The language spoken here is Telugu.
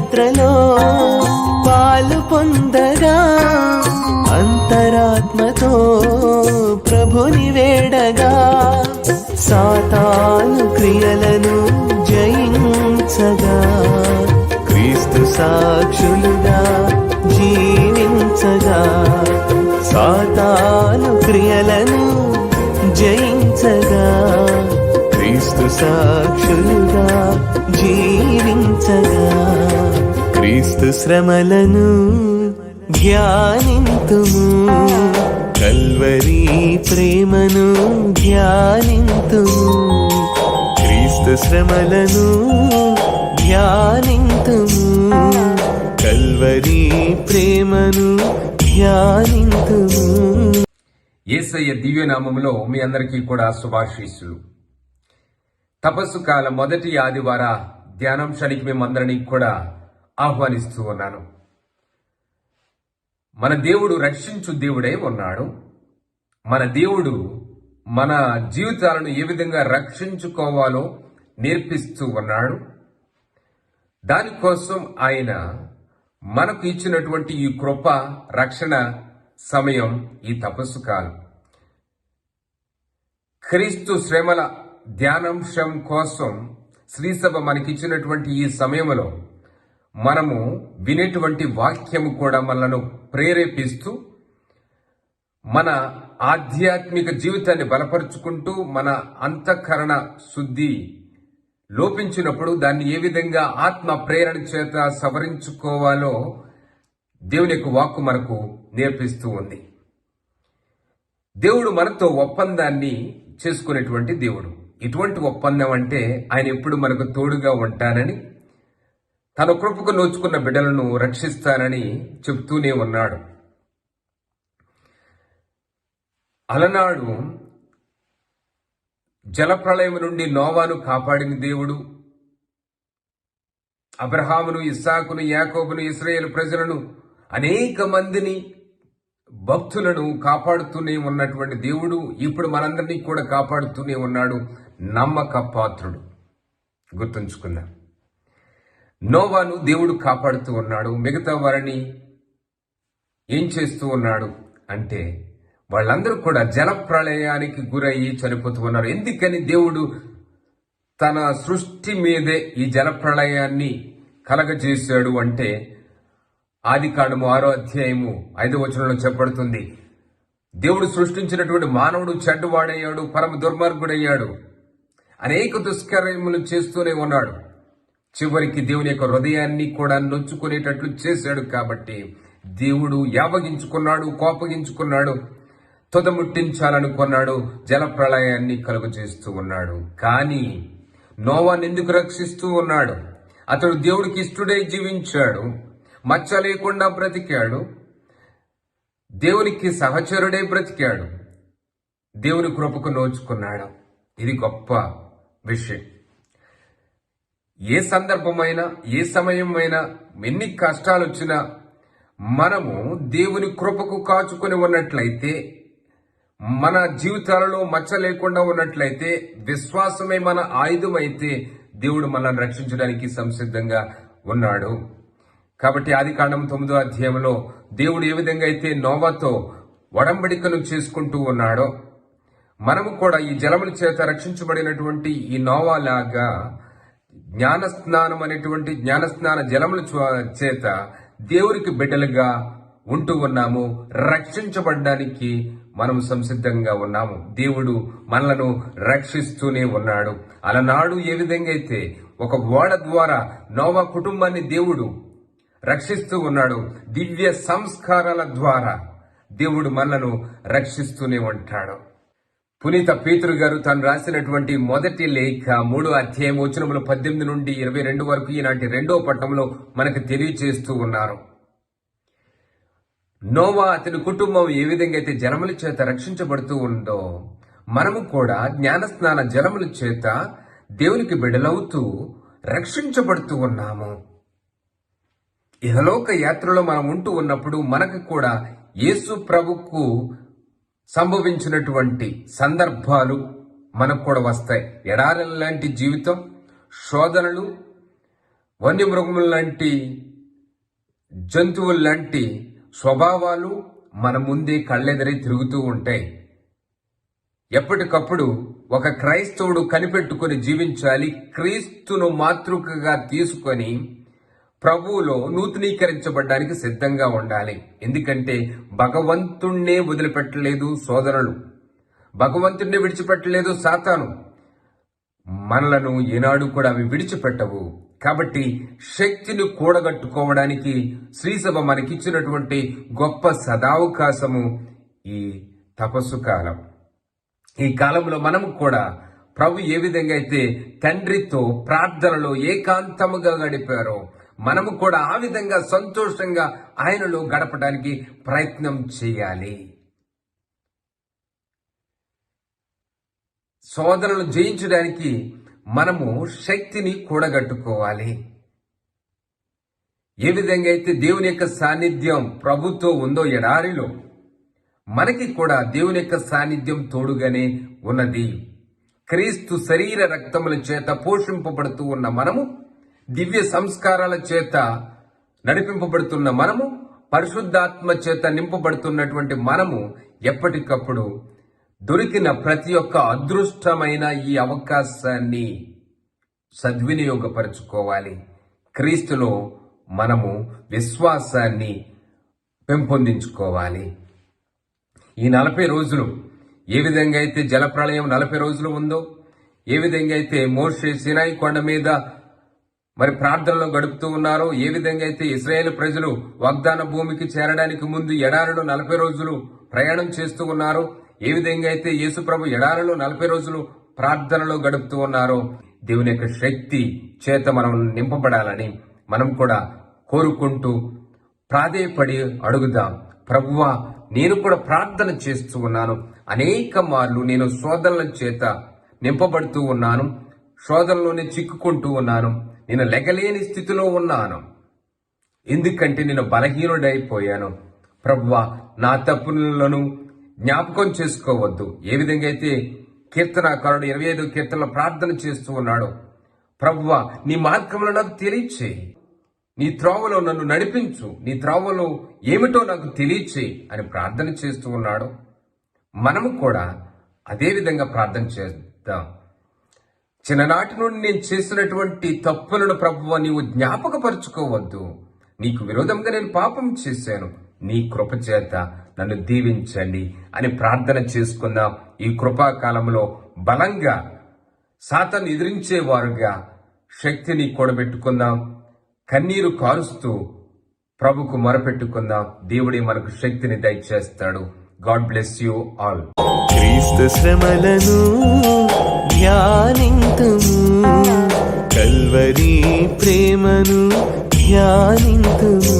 యాత్రలో పాలు పొందగా అంతరాత్మతో ప్రభుని వేడగా సాతాను క్రియలను జయించగా క్రీస్తు సాక్షులుగా జీవించగా సాతాను క్రియలను జయించగా క్రీస్తు సాక్షులుగా జీవించగా క్రీస్తు శ్రమలను ధ్యానింతుము కల్వరీ ప్రేమను ధ్యానింతుము క్రీస్తు శ్రమలను ధ్యానింతుము కల్వరీ ప్రేమను ధ్యానింతుము. యేసయ్య దివ్యనామములో మీ అందరికీ కూడా శుభాశీస్సులు. తపస్సు కాల మొదటి ఆదివార ధ్యానాంశానికి మేమందరినీ కూడా ఆహ్వానిస్తూ ఉన్నాను. మన దేవుడు రక్షించు దేవుడై ఉన్నాడు. మన దేవుడు మన జీవితాలను ఏ విధంగా రక్షించుకోవాలో నేర్పిస్తూ ఉన్నాడు. దానికోసం ఆయన మనకు ఇచ్చినటువంటి ఈ కృప రక్షణ సమయం ఈ తపస్సు కాలం. క్రీస్తు శ్రమల ధ్యానాంశం కోసం శ్రీసభ మనకిచ్చినటువంటి ఈ సమయంలో మనము వినేటువంటి వాక్యము కూడా మనలను ప్రేరేపిస్తూ మన ఆధ్యాత్మిక జీవితాన్ని బలపరుచుకుంటూ మన అంతఃకరణ శుద్ధి లోపించినప్పుడు దాన్ని ఏ విధంగా ఆత్మ ప్రేరణ చేత సవరించుకోవాలో దేవుని యొక్క వాక్కు మనకు నేర్పిస్తూ ఉంది. దేవుడు మనతో ఒప్పందాన్ని చేసుకునేటువంటి దేవుడు. ఇటువంటి ఒప్పందం అంటే ఆయన ఎప్పుడు మనకు తోడుగా ఉంటానని, తన కృపకు నోచుకున్న బిడ్డలను రక్షిస్తానని చెప్తూనే ఉన్నాడు. అలనాడు జలప్రళయం నుండి నోవాను కాపాడిన దేవుడు, అబ్రహామును, ఇస్సాకును, యాకోబును, ఇశ్రాయేలు ప్రజలను, అనేక మందిని భక్తులను కాపాడుతూనే ఉన్నటువంటి దేవుడు ఇప్పుడు మనందరినీ కూడా కాపాడుతూనే ఉన్నాడు. నమ్మక పాత్రుడు. గుర్తుంచుకుందాం, నోవాను దేవుడు కాపాడుతూ ఉన్నాడు. మిగతా వారిని ఏం చేస్తూ ఉన్నాడు అంటే వాళ్ళందరూ కూడా జల ప్రళయానికి గురయ్యి చనిపోతూ ఉన్నారు. ఎందుకని దేవుడు తన సృష్టి మీదే ఈ జల ప్రళయాన్ని కలగజేశాడు అంటే ఆదికాండము 6వ అధ్యాయము 5వ వచనంలో చెప్పబడుతుంది. దేవుడు సృష్టించినటువంటి మానవుడు చెడ్డవాడయ్యాడు, పరమ దుర్మార్గుడయ్యాడు, అనేక దుష్కర్యములు చేస్తూనే ఉన్నాడు. చివరికి దేవుని యొక్క హృదయాన్ని కూడా నొచ్చుకునేటట్లు చేశాడు. కాబట్టి దేవుడు యావగించుకున్నాడు, కోపగించుకున్నాడు, తుదముట్టించాలనుకున్నాడు, జల ప్రళయాన్ని కలుగజేస్తూ ఉన్నాడు. కానీ నోవాను ఎందుకు రక్షిస్తూ ఉన్నాడు? అతడు దేవుడికి ఇష్టడై జీవించాడు, మచ్చ లేకుండా బ్రతికాడు, దేవునికి సహచరుడై బ్రతికాడు, దేవుని కృపకు నోచుకున్నాడు. ఇది గొప్ప విషయం. ఏ సందర్భమైనా, ఏ సమయమైనా, ఎన్ని కష్టాలు వచ్చినా మనము దేవుని కృపకు కాచుకొని ఉన్నట్లయితే, మన జీవితాలలో మచ్చ లేకుండా ఉన్నట్లయితే, విశ్వాసమే మన ఆయుధమైతే దేవుడు మనల్ని రక్షించడానికి సంసిద్ధంగా ఉన్నాడు. కాబట్టి ఆదికాండం 9వ అధ్యాయంలో దేవుడు ఏ విధంగా అయితే నోవాతో ఒడంబడికను చేసుకుంటూ ఉన్నాడో, మనము కూడా ఈ జలముల చేత రక్షించబడినటువంటి ఈ నోవాలాగా జ్ఞానస్నానం అనేటువంటి జ్ఞానస్నాన జలముల చేత దేవునికి బిడ్డలుగా ఉంటూ ఉన్నాము. రక్షించబడడానికి మనం సంసిద్ధంగా ఉన్నాము. దేవుడు మనలను రక్షిస్తూనే ఉన్నాడు. అలనాడు ఏ విధంగా అయితే ఒక ఓడ ద్వారా నోవా కుటుంబాన్ని దేవుడు రక్షిస్తూ ఉన్నాడు, దివ్య సంస్కారాల ద్వారా దేవుడు మనలను రక్షిస్తూనే ఉంటాడు. పునీత పేతురు గారు తను రాసినటువంటి మొదటి లేఖ 3వ అధ్యాయం వచనములు 18 నుండి 22 వరకు ఈనాటి 2వ పట్టణంలో మనకు తెలియచేస్తూ ఉన్నారు. నోవా అతని కుటుంబం ఏ విధంగా అయితే జలముల చేత రక్షించబడుతూ ఉందో, మనము కూడా జ్ఞానస్నాన జలముల చేత దేవునికి బిడ్డలవుతూ రక్షించబడుతూ ఉన్నాము. ఇహలోక యాత్రలో మనం ఉంటూ ఉన్నప్పుడు మనకు కూడా యేసు ప్రభుకు సంభవించినటువంటి సందర్భాలు మనకు కూడా వస్తాయి. ఎడారి లాంటి జీవితం, శోధనలు, వన్యమృగముల లాంటి జంతువుల లాంటి స్వభావాలు మన ముందే కళ్ళెదిరే తిరుగుతూ ఉంటాయి. ఎప్పటికప్పుడు ఒక క్రైస్తవుడు కనిపెట్టుకుని జీవించాలి. క్రీస్తును మాతృకగా తీసుకొని ప్రభువులో నూతనీకరించబడ్డానికి సిద్ధంగా ఉండాలి. ఎందుకంటే భగవంతుణ్ణే వదిలిపెట్టలేదు సోదరులు, భగవంతుణ్ణి విడిచిపెట్టలేదు సాతాను. మనలను ఏనాడు కూడా అవి విడిచిపెట్టవు. కాబట్టి శక్తిని కూడగట్టుకోవడానికి శ్రీసభ మనకిచ్చినటువంటి గొప్ప సదావకాశము ఈ తపస్సు కాలం. ఈ కాలంలో మనము కూడా ప్రభు ఏ విధంగా అయితే తండ్రితో ప్రార్థనలో ఏకాంతముగా గడిపారో మనము కూడా ఆ విధంగా సంతోషంగా ఆయనలో గడపడానికి ప్రయత్నం చేయాలి. సోదరులను జయించడానికి మనము శక్తిని కూడగట్టుకోవాలి. ఏ విధంగా అయితే దేవుని యొక్క సాన్నిధ్యం ప్రభుతో ఉందో ఎడారిలో, మనకి కూడా దేవుని యొక్క సాన్నిధ్యం తోడుగానే ఉన్నది. క్రీస్తు శరీర రక్తముల చేత పోషింపబడుతూ ఉన్న మనము, దివ్య సంస్కారాల చేత నడిపింపబడుతున్న మనము, పరిశుద్ధాత్మ చేత నింపబడుతున్నటువంటి మనము ఎప్పటికప్పుడు దొరికిన ప్రతి ఒక్క అదృష్టమైన ఈ అవకాశాన్ని సద్వినియోగపరచుకోవాలి. క్రీస్తులో మనము విశ్వాసాన్ని పెంపొందించుకోవాలి. ఈ 40 రోజులు ఏ విధంగా అయితే జలప్రళయం 40 రోజులు ఉందో, ఏ విధంగా అయితే మోషే సినాయి కొండ మీద మరి ప్రార్థనలో గడుపుతూ ఉన్నారో, ఏ విధంగా అయితే ఇశ్రాయేలు ప్రజలు వాగ్దాన భూమికి చేరడానికి ముందు ఎడారిలో 40 రోజులు ప్రయాణం చేస్తూ ఉన్నారో, ఏ విధంగా అయితే యేసుప్రభు ఎడారిలో 40 రోజులు ప్రార్థనలో గడుపుతూ ఉన్నారో, దేవుని యొక్క శక్తి చేత మనం నింపబడాలని మనం కూడా కోరుకుంటూ ప్రాధేయపడి అడుగుదాం. ప్రభువా, నేను కూడా ప్రార్థన చేస్తూ ఉన్నాను. అనేక మార్లు నేను శోధనల చేత నింపబడుతూ ఉన్నాను, శోధనలోనే చిక్కుకుంటూ ఉన్నాను. నేను లెగలేని స్థితిలో ఉన్నాను, ఎందుకంటే నేను బలహీనుడైపోయాను. ప్రభువా, నా తప్పులను జ్ఞాపకం చేసుకోవద్దు. ఏ విధంగా అయితే కీర్తనాకారుడు 25వ కీర్తనలో ప్రార్థన చేస్తూ ఉన్నాడు, ప్రభువా నీ మార్గంలో నాకు తెలియచేయి, నీ త్రోవలో నన్ను నడిపించు, నీ త్రోవలో ఏమిటో నాకు తెలియచేయి అని ప్రార్థన చేస్తూ ఉన్నాడు. మనము కూడా అదే విధంగా ప్రార్థన చేద్దాం. చిన్ననాటి నుండి నేను చేసినటువంటి తప్పులను ప్రభువా నీవు జ్ఞాపకపరుచుకోవద్దు. నీకు విరోధంగా నేను పాపం చేశాను, నీ కృప చేత నన్ను దీవించండి అని ప్రార్థన చేసుకుందాం. ఈ కృపాకాలంలో బలంగా సాతాను ఎదిరించేవారుగా శక్తిని కూడబెట్టుకుందాం. కన్నీరు కారుస్తూ ప్రభుకు మొరపెట్టుకుందాం. దేవుడే మనకు శక్తిని దయచేస్తాడు. God bless you all. క్రీస్తు శ్రమలను ధ్యానింతుము, కల్వరి ప్రేమను ధ్యానింతుము.